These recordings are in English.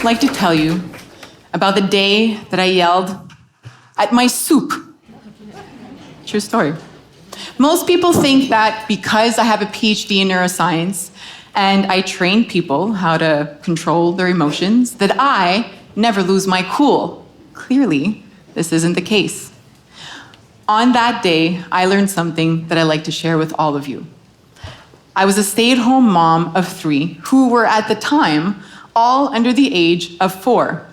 like to tell you about the day that I yelled at my soup. True story. Most people think that because I have a PhD in neuroscience and I train people how to control their emotions, that I never lose my cool. Clearly, this isn't the case. On that day, I learned something that I'd like to share with all of you. I was a stay-at-home mom of 3 who were at the time all under the age of 4.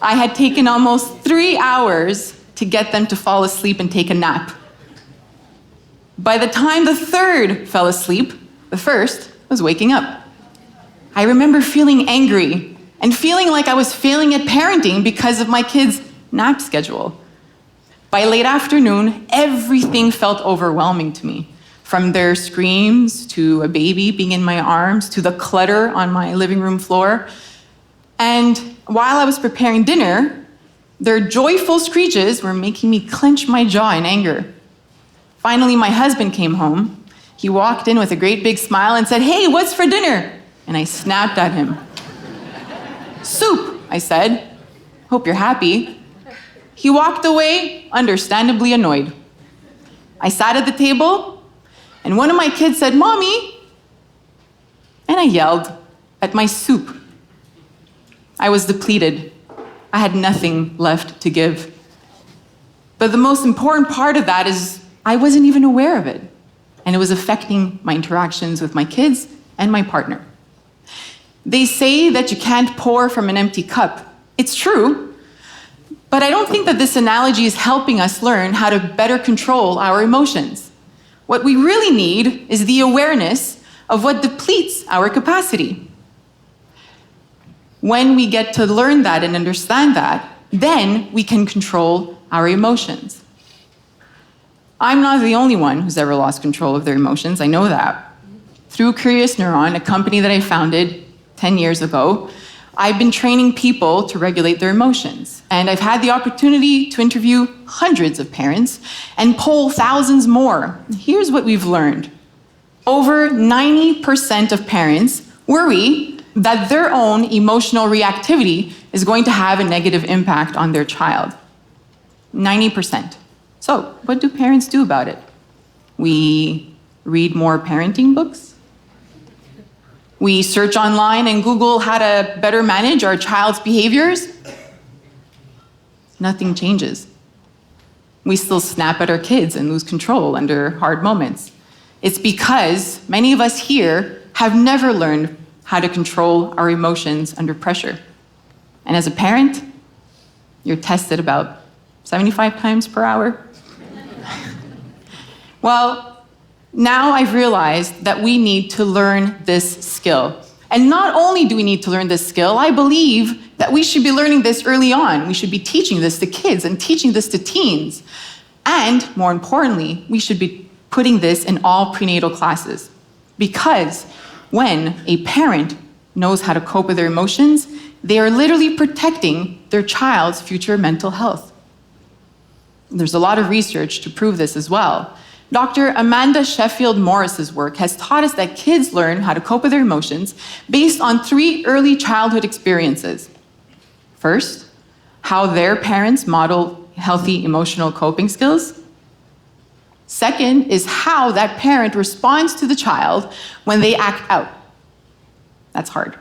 I had taken almost 3 hours to get them to fall asleep and take a nap. By the time the 3rd fell asleep, the 1st was waking up. I remember feeling angry and feeling like I was failing at parenting because of my kids' nap schedule. By late afternoon, everything felt overwhelming to me. From their screams, to a baby being in my arms, to the clutter on my living room floor. And while I was preparing dinner, their joyful screeches were making me clench my jaw in anger. Finally, my husband came home. He walked in with a great big smile and said, "Hey, what's for dinner?" And I snapped at him. "Soup," I said. "Hope you're happy." He walked away, understandably annoyed. I sat at the table, and one of my kids said, "Mommy," and I yelled at my soup. I was depleted. I had nothing left to give. But the most important part of that is I wasn't even aware of it, and it was affecting my interactions with my kids and my partner. They say that you can't pour from an empty cup. It's true, but I don't think that this analogy is helping us learn how to better control our emotions. What we really need is the awareness of what depletes our capacity. When we get to learn that and understand that, then we can control our emotions. I'm not the only one who's ever lost control of their emotions, I know that. Through Curious Neuron, a company that I founded 10 years ago, I've been training people to regulate their emotions. And I've had the opportunity to interview hundreds of parents and poll thousands more. Here's what we've learned. Over 90% of parents worry that their own emotional reactivity is going to have a negative impact on their child. 90%. So, what do parents do about it? We read more parenting books. We search online and Google how to better manage our child's behaviors. Nothing changes. We still snap at our kids and lose control under hard moments. It's because many of us here have never learned how to control our emotions under pressure. And as a parent, you're tested about 75 times per hour. Well, now I've realized that we need to learn this skill. And not only do we need to learn this skill, I believe that we should be learning this early on. We should be teaching this to kids and teaching this to teens. And more importantly, we should be putting this in all prenatal classes. Because when a parent knows how to cope with their emotions, they are literally protecting their child's future mental health. There's a lot of research to prove this as well. Dr. Amanda Sheffield Morris's work has taught us that kids learn how to cope with their emotions based on 3 early childhood experiences. First, how their parents model healthy emotional coping skills. Second is how that parent responds to the child when they act out. That's hard.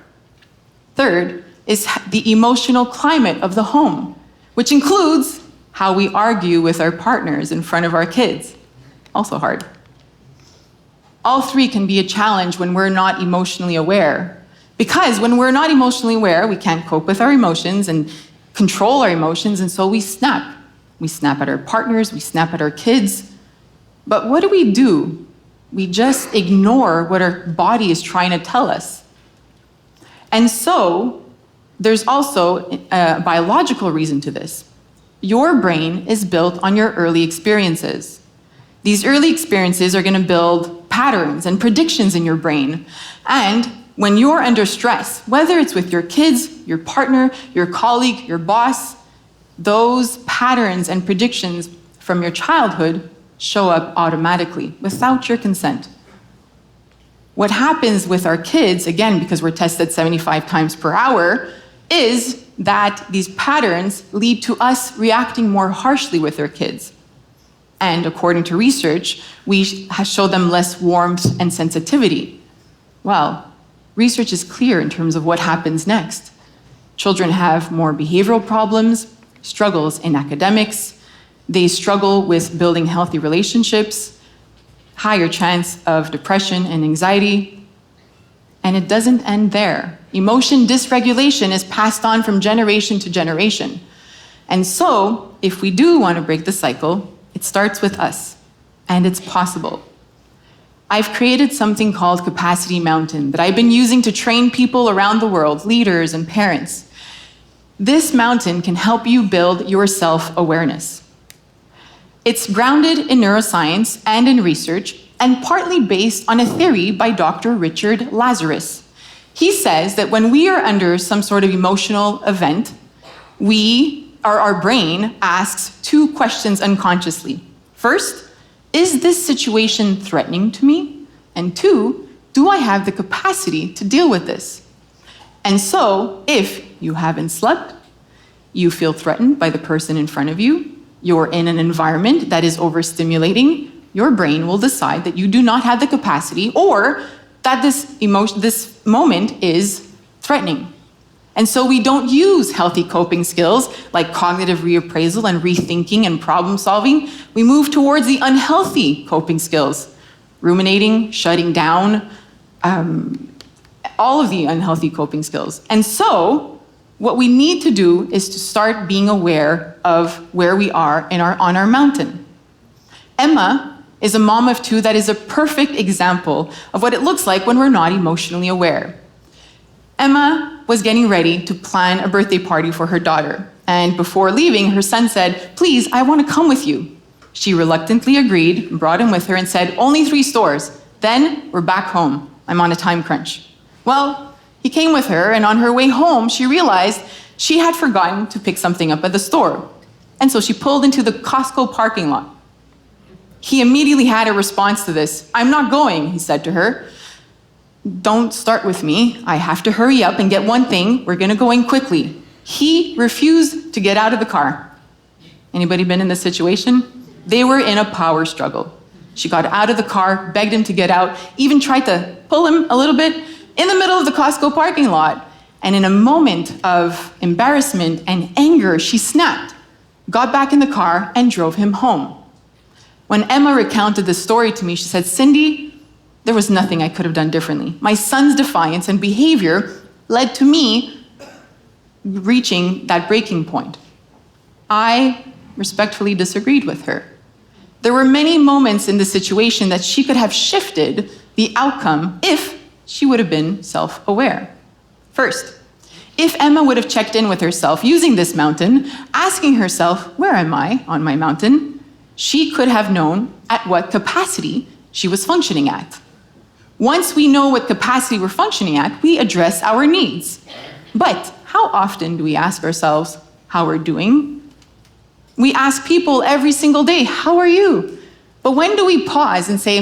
Third is the emotional climate of the home, which includes how we argue with our partners in front of our kids. Also hard. All 3 can be a challenge when we're not emotionally aware. Because when we're not emotionally aware, we can't cope with our emotions and control our emotions, and so we snap. We snap at our partners, we snap at our kids. But what do? We just ignore what our body is trying to tell us. And so, there's also a biological reason to this. Your brain is built on your early experiences. These early experiences are going to build patterns and predictions in your brain. And when you're under stress, whether it's with your kids, your partner, your colleague, your boss, those patterns and predictions from your childhood show up automatically, without your consent. What happens with our kids, again, because we're tested 75 times per hour, is that these patterns lead to us reacting more harshly with our kids. And according to research, we show them less warmth and sensitivity. Well, research is clear in terms of what happens next. Children have more behavioral problems, struggles in academics, they struggle with building healthy relationships, higher chance of depression and anxiety. And it doesn't end there. Emotion dysregulation is passed on from generation to generation. And so, if we do want to break the cycle, it starts with us, and it's possible. I've created something called Capacity Mountain that I've been using to train people around the world, leaders and parents. This mountain can help you build your self-awareness. It's grounded in neuroscience and in research, and partly based on a theory by Dr. Richard Lazarus. He says that when we are under some sort of emotional event, our brain asks two questions unconsciously. First, is this situation threatening to me? And two, do I have the capacity to deal with this? And so, if you haven't slept, you feel threatened by the person in front of you, you're in an environment that is overstimulating, your brain will decide that you do not have the capacity or that this moment is threatening. And so we don't use healthy coping skills like cognitive reappraisal and rethinking and problem solving. We move towards the unhealthy coping skills, ruminating, shutting down, all of the unhealthy coping skills. And so what we need to do is to start being aware of where we are on our mountain. Emma is a mom of two that is a perfect example of what it looks like when we're not emotionally aware. Emma was getting ready to plan a birthday party for her daughter. And before leaving, her son said, "Please, I want to come with you." She reluctantly agreed, brought him with her and said, "Only 3 stores. Then we're back home. I'm on a time crunch." Well, he came with her, and on her way home, she realized she had forgotten to pick something up at the store. And so she pulled into the Costco parking lot. He immediately had a response to this. "I'm not going," he said to her. "Don't start with me. I have to hurry up and get one thing. We're going to go in quickly." He refused to get out of the car. Anybody been in this situation? They were in a power struggle. She got out of the car, begged him to get out, even tried to pull him a little bit in the middle of the Costco parking lot. And in a moment of embarrassment and anger, she snapped, got back in the car, and drove him home. When Emma recounted this story to me, she said, "Cindy, there was nothing I could have done differently. My son's defiance and behavior led to me reaching that breaking point." I respectfully disagreed with her. There were many moments in the situation that she could have shifted the outcome if she would have been self-aware. First, if Emma would have checked in with herself using this mountain, asking herself, "Where am I on my mountain?" she could have known at what capacity she was functioning at. Once we know what capacity we're functioning at, we address our needs. But how often do we ask ourselves how we're doing? We ask people every single day, "How are you?" But when do we pause and say,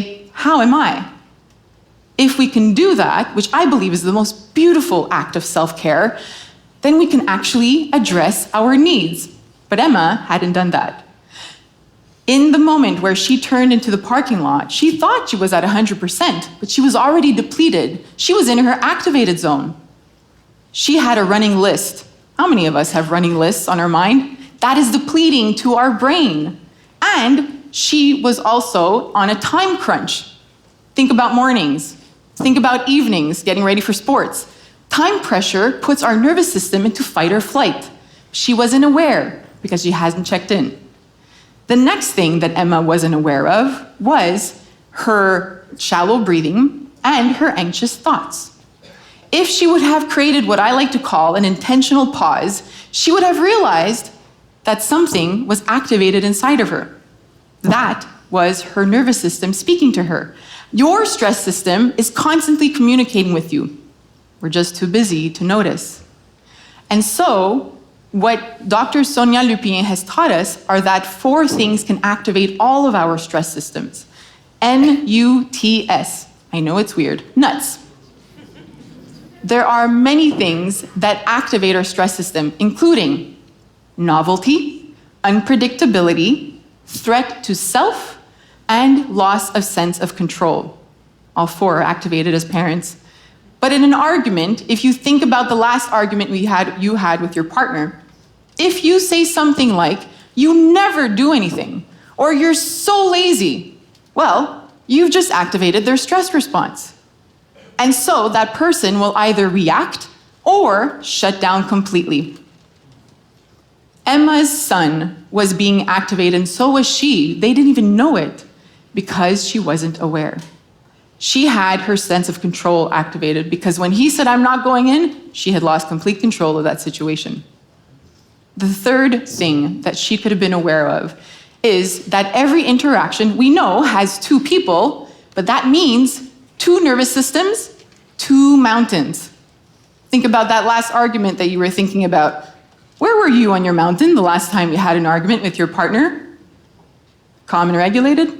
"How am I?" If we can do that, which I believe is the most beautiful act of self-care, then we can actually address our needs. But Emma hadn't done that. In the moment where she turned into the parking lot, she thought she was at 100%, but she was already depleted. She was in her activated zone. She had a running list. How many of us have running lists on our mind? That is depleting to our brain. And she was also on a time crunch. Think about mornings. Think about evenings, getting ready for sports. Time pressure puts our nervous system into fight or flight. She wasn't aware because she hasn't checked in. The next thing that Emma wasn't aware of was her shallow breathing and her anxious thoughts. If she would have created what I like to call an intentional pause, she would have realized that something was activated inside of her. That was her nervous system speaking to her. Your stress system is constantly communicating with you. We're just too busy to notice. And so, what Dr. Sonia Lupien has taught us are that 4 things can activate all of our stress systems. NUTS. I know it's weird, nuts. There are many things that activate our stress system, including novelty, unpredictability, threat to self, and loss of sense of control. All four are activated as parents. But in an argument, if you think about the last argument you had with your partner, if you say something like, "You never do anything," or "You're so lazy," well, you've just activated their stress response. And so that person will either react or shut down completely. Emma's son was being activated, and so was she. They didn't even know it because she wasn't aware. She had her sense of control activated because when he said, "I'm not going in," she had lost complete control of that situation. The third thing that she could have been aware of is that every interaction we know has two people, but that means two nervous systems, two mountains. Think about that last argument that you were thinking about. Where were you on your mountain the last time you had an argument with your partner? Calm and regulated?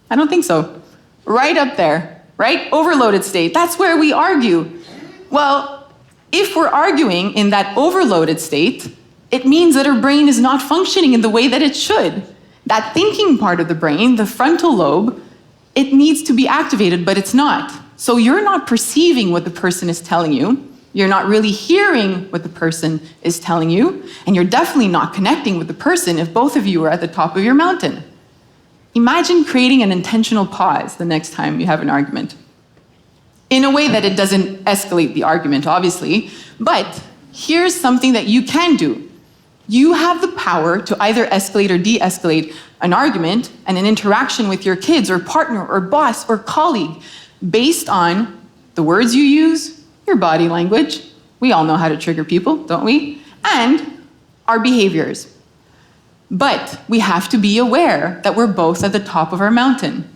I don't think so. Right up there, right? Overloaded state. That's where we argue. Well, if we're arguing in that overloaded state, it means that our brain is not functioning in the way that it should. That thinking part of the brain, the frontal lobe, it needs to be activated, but it's not. So you're not perceiving what the person is telling you. You're not really hearing what the person is telling you, and you're definitely not connecting with the person if both of you are at the top of your mountain. Imagine creating an intentional pause the next time you have an argument. In a way that it doesn't escalate the argument, obviously, but here's something that you can do. You have the power to either escalate or de-escalate an argument and an interaction with your kids or partner or boss or colleague based on the words you use, your body language, we all know how to trigger people, don't we? And our behaviors. But we have to be aware that we're both at the top of our mountain.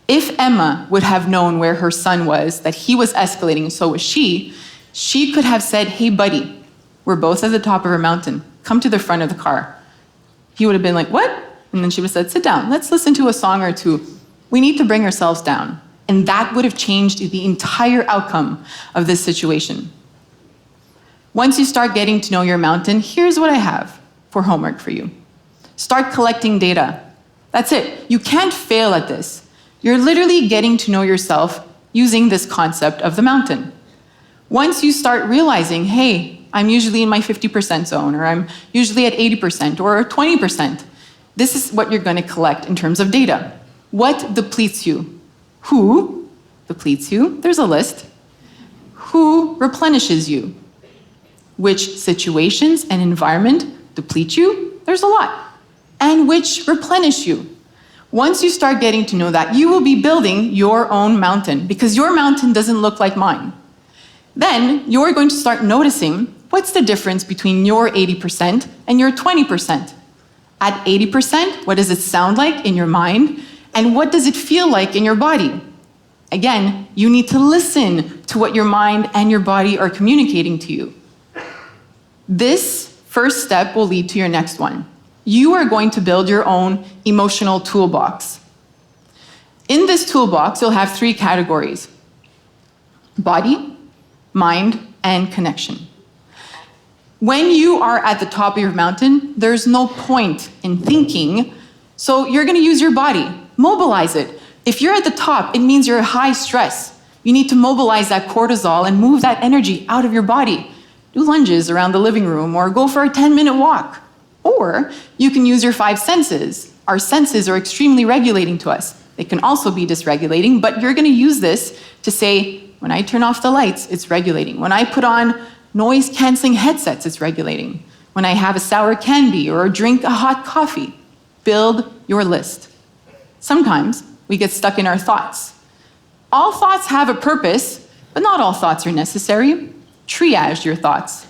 If Emma would have known where her son was, that he was escalating and so was she could have said, "Hey buddy, we're both at the top of our mountain. Come to the front of the car." He would have been like, "What?" And then she would have said, "Sit down, let's listen to a song or two. We need to bring ourselves down." And that would have changed the entire outcome of this situation. Once you start getting to know your mountain, here's what I have for homework for you. Start collecting data. That's it. You can't fail at this. You're literally getting to know yourself using this concept of the mountain. Once you start realizing, hey, I'm usually in my 50% zone, or I'm usually at 80% or 20%, this is what you're going to collect in terms of data. What depletes you? Who depletes you? There's a list. Who replenishes you? Which situations and environment deplete you? There's a lot. And which replenish you? Once you start getting to know that, you will be building your own mountain because your mountain doesn't look like mine. Then you're going to start noticing what's the difference between your 80% and your 20%. At 80%, what does it sound like in your mind? And what does it feel like in your body? Again, you need to listen to what your mind and your body are communicating to you. This first step will lead to your next one. You are going to build your own emotional toolbox. In this toolbox, you'll have 3 categories: body, mind, and connection. When you are at the top of your mountain, there's no point in thinking, so you're going to use your body. Mobilize it. If you're at the top, it means you're high stress. You need to mobilize that cortisol and move that energy out of your body. Do lunges around the living room or go for a 10-minute walk. Or you can use your 5 senses. Our senses are extremely regulating to us. They can also be dysregulating, but you're going to use this to say, when I turn off the lights, it's regulating. When I put on noise-canceling headsets, it's regulating. When I have a sour candy or drink a hot coffee, build your list. Sometimes we get stuck in our thoughts. All thoughts have a purpose, but not all thoughts are necessary. Triage your thoughts.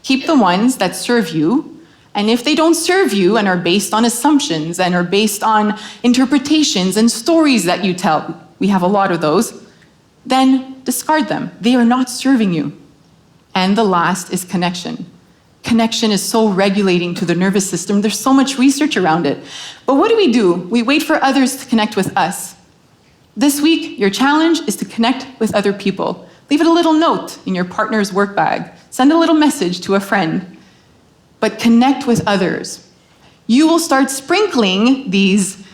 Keep the ones that serve you, and if they don't serve you and are based on assumptions and are based on interpretations and stories that you tell, we have a lot of those, then discard them. They are not serving you. And the last is connection. Connection is so regulating to the nervous system. There's so much research around it. But what do? We wait for others to connect with us. This week, your challenge is to connect with other people. Leave it a little note in your partner's work bag. Send a little message to a friend. But connect with others. You will start sprinkling these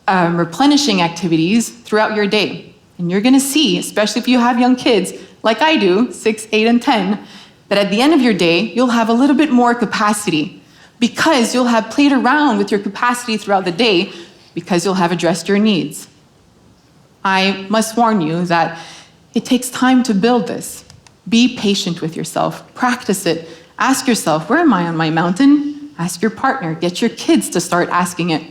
replenishing activities throughout your day. And you're gonna see, especially if you have young kids, like I do, 6, 8, and 10, that at the end of your day, you'll have a little bit more capacity because you'll have played around with your capacity throughout the day because you'll have addressed your needs. I must warn you that it takes time to build this. Be patient with yourself, practice it. Ask yourself, where am I on my mountain? Ask your partner, get your kids to start asking it.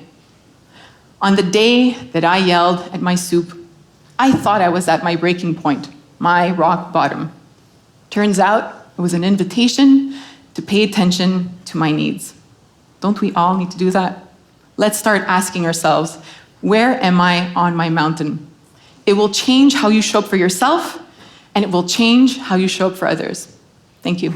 On the day that I yelled at my soup, I thought I was at my breaking point, my rock bottom. Turns out it was an invitation to pay attention to my needs. Don't we all need to do that? Let's start asking ourselves, where am I on my mountain? It will change how you show up for yourself, and it will change how you show up for others. Thank you.